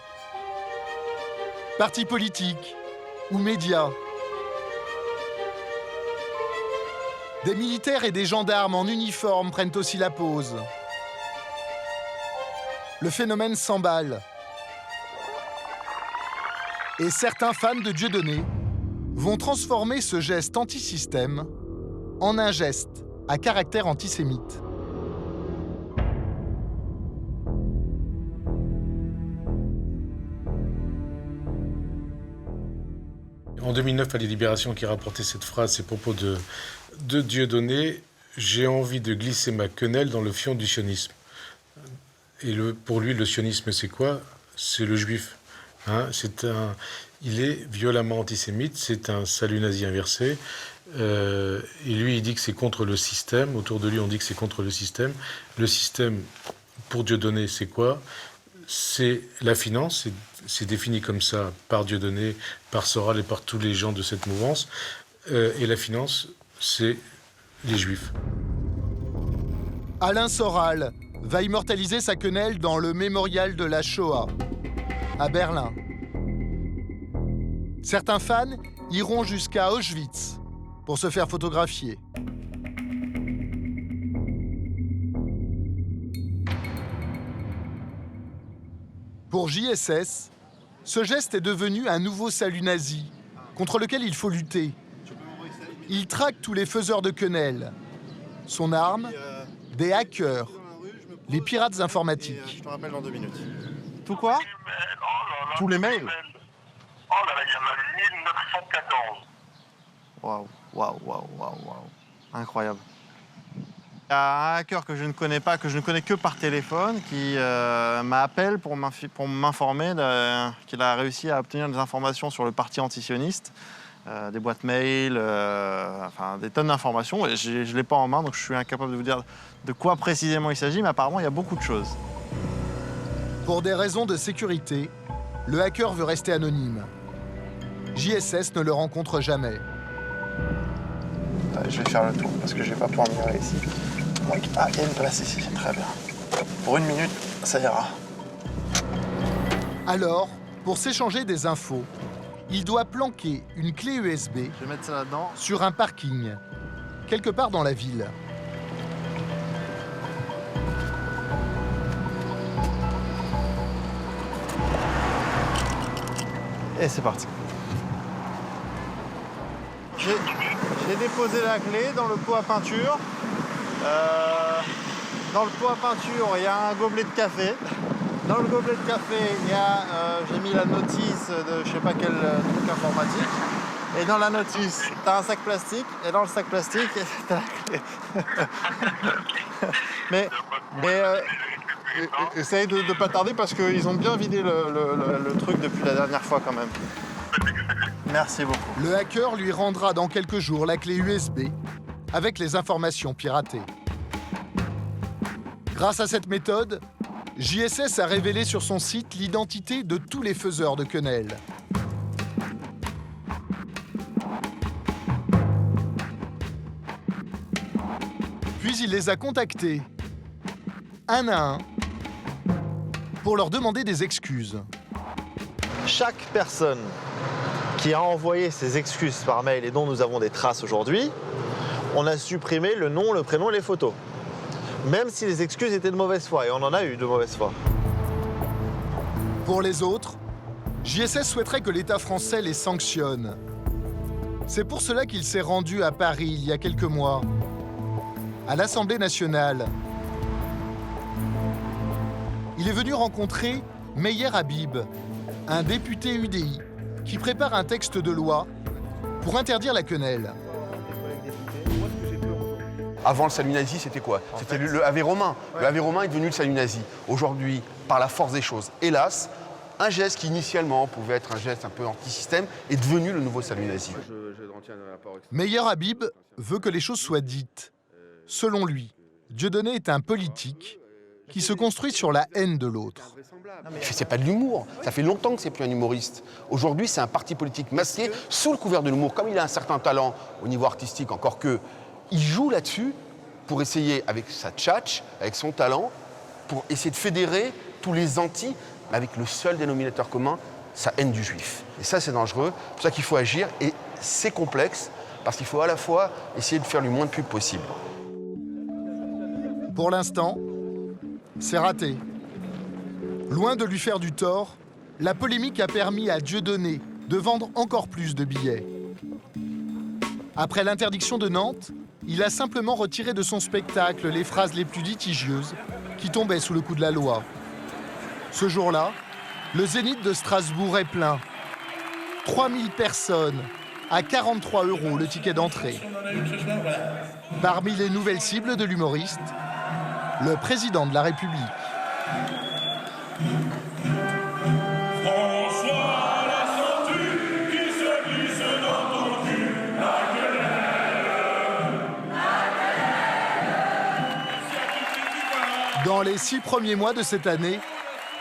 Partis politiques ou médias. Des militaires et des gendarmes en uniforme prennent aussi la pose. Le phénomène s'emballe. Et certains fans de Dieudonné vont transformer ce geste anti-système en un geste à caractère antisémite. En 2009, à la Libération qui rapportait cette phrase, ces propos de Dieudonné, j'ai envie de glisser ma quenelle dans le fion du sionisme. Et pour lui, le sionisme, c'est quoi? C'est le juif. Hein, il est violemment antisémite, c'est un salut nazi inversé. Et lui, il dit que c'est contre le système. Autour de lui, on dit que c'est contre le système. Le système, pour Dieudonné, c'est quoi? C'est la finance, c'est défini comme ça par Dieudonné, par Soral et par tous les gens de cette mouvance. Et la finance, c'est les Juifs. Alain Soral va immortaliser sa quenelle dans le mémorial de la Shoah, à Berlin. Certains fans iront jusqu'à Auschwitz pour se faire photographier. Pour JSS, ce geste est devenu un nouveau salut nazi contre lequel il faut lutter. Il traque tous les faiseurs de quenelles. Son arme, des hackers, les pirates informatiques. Je te rappelle dans 2 minutes. Tout quoi? Tous les mails? Oh là là, il y en a 1914. Waouh. Incroyable. Il y a un hacker que je ne connais pas, que je ne connais que par téléphone, qui m'appelle pour m'informer qu'il a réussi à obtenir des informations sur le parti antisioniste, des boîtes mail, enfin des tonnes d'informations. Et je ne l'ai pas en main, donc je suis incapable de vous dire de quoi précisément il s'agit, mais apparemment il y a beaucoup de choses. Pour des raisons de sécurité, le hacker veut rester anonyme. JSS ne le rencontre jamais. Je vais faire le tour parce que je vais pas pouvoir venir ici. Ah, il y a une place ici, très bien. Pour 1 minute, ça ira. Alors, pour s'échanger des infos, il doit planquer une clé USB Je vais mettre ça là-dedans. sur un parking, quelque part dans la ville. Et c'est parti. J'ai déposé la clé dans le pot à peinture. Dans le pot à peinture, il y a un gobelet de café. Dans le gobelet de café, il y a, j'ai mis la notice de je sais pas quel truc informatique. Et dans la notice, tu as un sac plastique. Et dans le sac plastique, tu as la clé. mais essaye de ne pas tarder parce qu'ils ont bien vidé le truc depuis la dernière fois quand même. Merci beaucoup. Le hacker lui rendra dans quelques jours la clé USB avec les informations piratées. Grâce à cette méthode, JSS a révélé sur son site l'identité de tous les faiseurs de quenelles. Puis il les a contactés, un à un, pour leur demander des excuses. Chaque personne qui a envoyé ses excuses par mail et dont nous avons des traces aujourd'hui, on a supprimé le nom, le prénom et les photos. Même si les excuses étaient de mauvaise foi, et on en a eu de mauvaise foi. Pour les autres, JSS souhaiterait que l'État français les sanctionne. C'est pour cela qu'il s'est rendu à Paris il y a quelques mois, à l'Assemblée nationale. Il est venu rencontrer Meyer Habib, un député UDI, qui prépare un texte de loi pour interdire la quenelle. Avant le salut nazi, c'était quoi? C'était le Ave romain. Le Ave romain est devenu le salut nazi. Aujourd'hui, par la force des choses, hélas, un geste qui initialement pouvait être un geste un peu anti-système est devenu le nouveau salut nazi. Meyer Habib veut que les choses soient dites. Selon lui, Dieudonné est un politique qui se construit sur la haine de l'autre. C'est pas de l'humour. Ça fait longtemps que c'est plus un humoriste. Aujourd'hui, c'est un parti politique masqué sous le couvert de l'humour. Comme il a un certain talent au niveau artistique, encore que, il joue là-dessus pour essayer, avec sa tchatch, avec son talent, pour essayer de fédérer tous les antis, avec le seul dénominateur commun, sa haine du juif. Et ça, c'est dangereux. C'est pour ça qu'il faut agir. Et c'est complexe, parce qu'il faut à la fois essayer de faire le moins de pub possible. Pour l'instant, c'est raté. Loin de lui faire du tort, la polémique a permis à Dieudonné de vendre encore plus de billets. Après l'interdiction de Nantes, il a simplement retiré de son spectacle les phrases les plus litigieuses qui tombaient sous le coup de la loi. Ce jour-là, le Zénith de Strasbourg est plein. 3000 personnes, à 43 € le ticket d'entrée. Parmi les nouvelles cibles de l'humoriste, le président de la République. Dans les 6 premiers mois de cette année,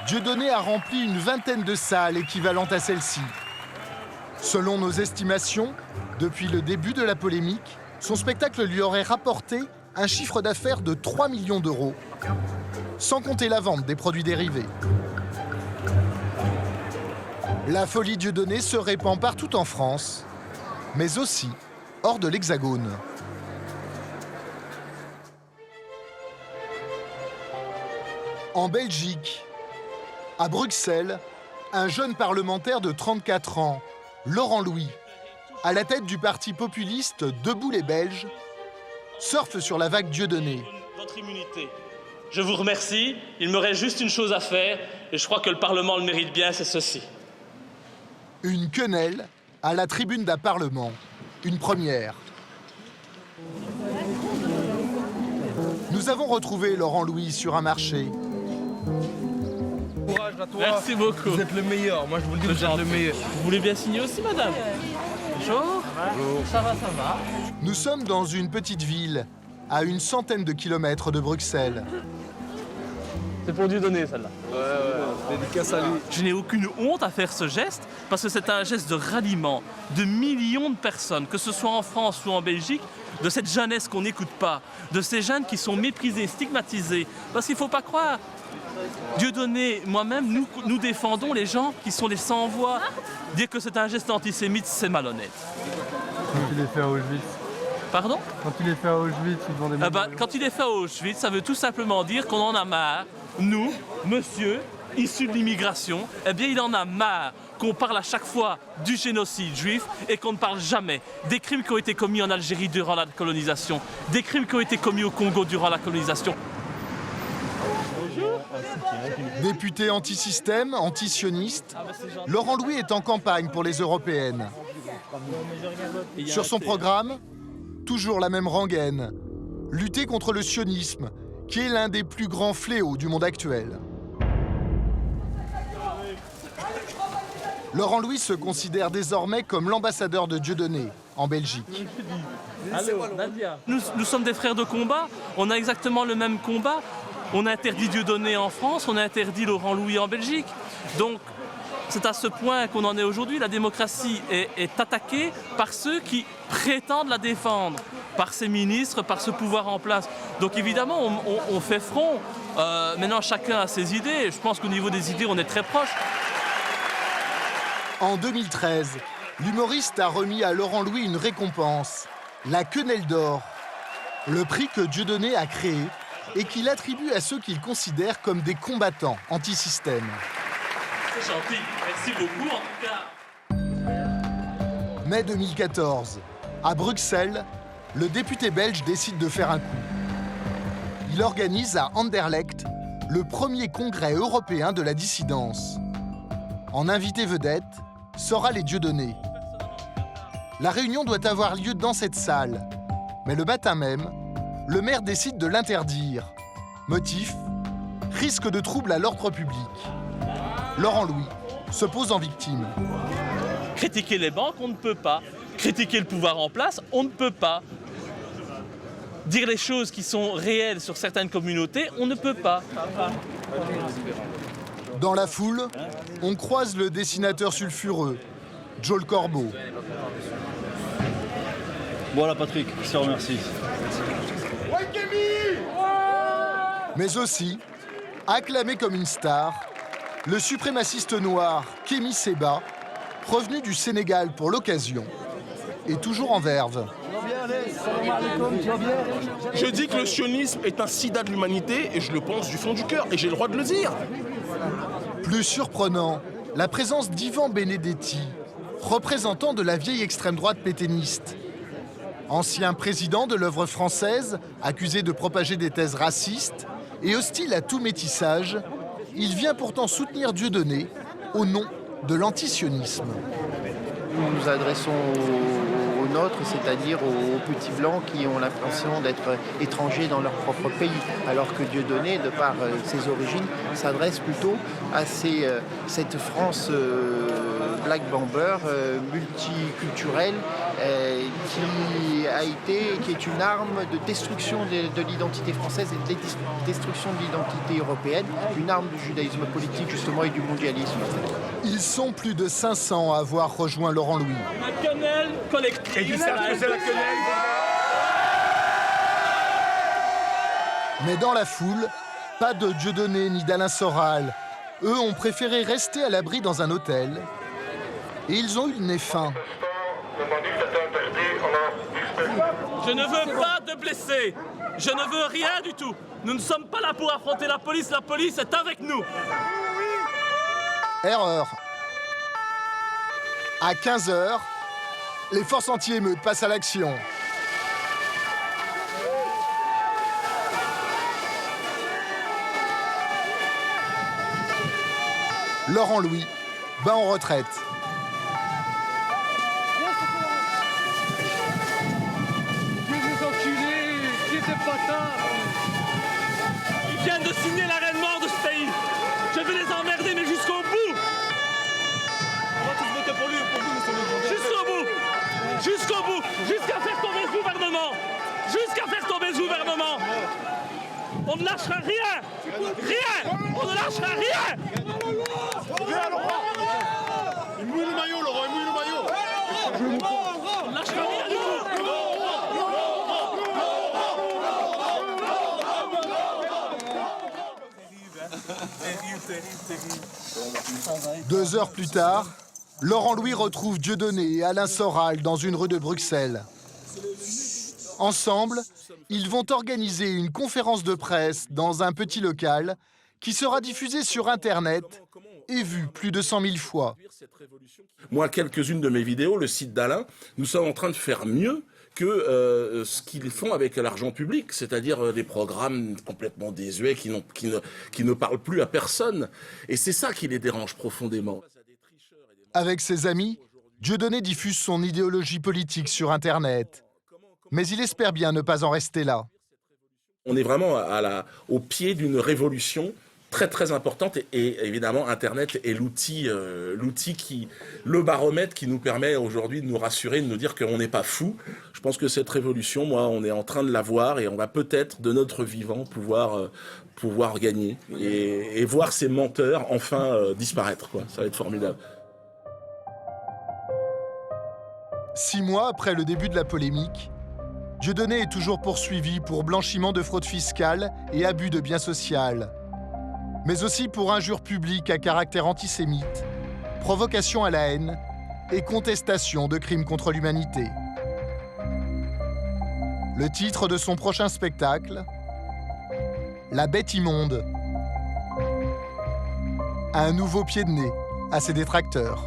Dieudonné a rempli une vingtaine de salles équivalentes à celle-ci. Selon nos estimations, depuis le début de la polémique, son spectacle lui aurait rapporté un chiffre d'affaires de 3 millions d'euros, sans compter la vente des produits dérivés. La folie Dieudonné se répand partout en France, mais aussi hors de l'Hexagone. En Belgique, à Bruxelles, un jeune parlementaire de 34 ans, Laurent Louis, à la tête du parti populiste Debout les Belges, surfe sur la vague Dieudonné. Votre immunité. Je vous remercie. Il me reste juste une chose à faire, et je crois que le Parlement le mérite bien, c'est ceci. Une quenelle à la tribune d'un Parlement. Une première. Nous avons retrouvé Laurent Louis sur un marché. Courage à toi. Merci beaucoup. Vous êtes le meilleur. Moi, je vous le dis, vous êtes le meilleur. Vous voulez bien signer aussi, madame? Bonjour. Bonjour. Ça va. Nous sommes dans une petite ville, à une centaine de kilomètres de Bruxelles. C'est pour Dieudonné, celle-là. Ouais. Dédicace à lui. Je n'ai aucune honte à faire ce geste, parce que c'est un geste de ralliement de millions de personnes, que ce soit en France ou en Belgique. de cette jeunesse qu'on n'écoute pas, de ces jeunes qui sont méprisés, stigmatisés. Parce qu'il ne faut pas croire. Dieudonné, moi-même, nous défendons les gens qui sont les sans-voix. Dire que c'est un geste antisémite, c'est malhonnête. Quand il est fait à Auschwitz. Pardon? Quand il est fait à Auschwitz, ils vont des quand il est fait à Auschwitz, ça veut tout simplement dire qu'on en a marre, nous, monsieur, issus de l'immigration, eh bien il en a marre qu'on parle à chaque fois du génocide juif et qu'on ne parle jamais des crimes qui ont été commis en Algérie durant la colonisation, des crimes qui ont été commis au Congo durant la colonisation. Député anti-système, anti-sioniste, Laurent Louis est en campagne pour les européennes. Sur son programme, toujours la même rengaine, lutter contre le sionisme, qui est l'un des plus grands fléaux du monde actuel. Laurent Louis se considère désormais comme l'ambassadeur de Dieudonné en Belgique. Nous sommes des frères de combat, on a exactement le même combat. On a interdit Dieudonné en France, on a interdit Laurent Louis en Belgique. Donc c'est à ce point qu'on en est aujourd'hui. La démocratie est attaquée par ceux qui prétendent la défendre, par ses ministres, par ce pouvoir en place. Donc évidemment, on fait front. Maintenant, chacun a ses idées. Je pense qu'au niveau des idées, on est très proches. En 2013, l'humoriste a remis à Laurent Louis une récompense, la Quenelle d'Or, le prix que Dieudonné a créé et qu'il attribue à ceux qu'il considère comme des combattants anti-système. C'est gentil, merci beaucoup en tout cas. Mai 2014, à Bruxelles, le député belge décide de faire un coup. Il organise à Anderlecht le premier congrès européen de la dissidence. En invité vedette, Soral et Dieudonné. La réunion doit avoir lieu dans cette salle, mais le matin même, le maire décide de l'interdire. Motif, risque de trouble à l'ordre public. Laurent Louis se pose en victime. Critiquer les banques, on ne peut pas. Critiquer le pouvoir en place, on ne peut pas. Dire les choses qui sont réelles sur certaines communautés, on ne peut pas. Dans la foule, on croise le dessinateur sulfureux, Joel Corbeau. Voilà Patrick, je te remercie. Mais aussi, acclamé comme une star, le suprémaciste noir Kémi Séba, revenu du Sénégal pour l'occasion, est toujours en verve. Je dis que le sionisme est un sida de l'humanité et je le pense du fond du cœur et j'ai le droit de le dire. Plus surprenant, la présence d'Ivan Benedetti, représentant de la vieille extrême droite pétainiste. Ancien président de l'œuvre française, accusé de propager des thèses racistes et hostile à tout métissage, il vient pourtant soutenir Dieudonné au nom de l'antisionisme. Nous nous adressons aux nôtres, c'est-à-dire aux petits blancs qui ont l'impression d'être étrangers dans leur propre pays, alors que Dieudonné, de par ses origines, s'adresse plutôt à cette France black bomber, multiculturelle, qui est une arme de destruction de l'identité française et de destruction de l'identité européenne, une arme du judaïsme politique justement et du mondialisme. Ils sont plus de 500 à avoir rejoint Laurent Louis. La quenelle collective. Et ils savent que c'est la quenelle. Mais dans la foule, pas de Dieudonné ni d'Alain Soral. Eux ont préféré rester à l'abri dans un hôtel. Et ils ont eu le nez fin. Je ne veux pas de blessés. Je ne veux rien du tout. Nous ne sommes pas là pour affronter la police est avec nous. Erreur. À 15h, les forces anti-émeutes passent à l'action. Laurent Louis bat en retraite. Ils viennent de signer l'arrêt de mort de ce pays. Je vais les emmerder, mais jusqu'au bout. On va tous voter pour lui, monsieur le président. Jusqu'au bout. Jusqu'au bout. Jusqu'à faire tomber ce gouvernement. Jusqu'à faire tomber ce gouvernement. On ne lâchera rien. Rien. On ne lâchera rien. Viens, Laurent. Il mouille le maillot, Laurent, il mouille le maillot. On ne lâchera rien du tout. 2 heures plus tard, Laurent Louis retrouve Dieudonné et Alain Soral dans une rue de Bruxelles. Ensemble, ils vont organiser une conférence de presse dans un petit local qui sera diffusée sur Internet et vue plus de 100 000 fois. Moi, quelques-unes de mes vidéos, le site d'Alain, nous sommes en train de faire mieux que ce qu'ils font avec l'argent public, c'est-à-dire des programmes complètement désuets qui ne parlent plus à personne. Et c'est ça qui les dérange profondément. Avec ses amis, Dieudonné diffuse son idéologie politique sur Internet. Mais il espère bien ne pas en rester là. On est vraiment au pied d'une révolution très très importante et évidemment Internet est le baromètre qui nous permet aujourd'hui de nous rassurer, de nous dire qu'on n'est pas fou. Je pense que cette révolution, moi, on est en train de la voir et on va peut-être de notre vivant pouvoir gagner et voir ces menteurs enfin disparaître, quoi. Ça va être formidable. 6 mois après le début de la polémique, Dieudonné est toujours poursuivi pour blanchiment de fraude fiscale et abus de biens sociaux, mais aussi pour injures publiques à caractère antisémite, provocation à la haine et contestation de crimes contre l'humanité. Le titre de son prochain spectacle, La bête immonde. Un nouveau pied de nez à ses détracteurs.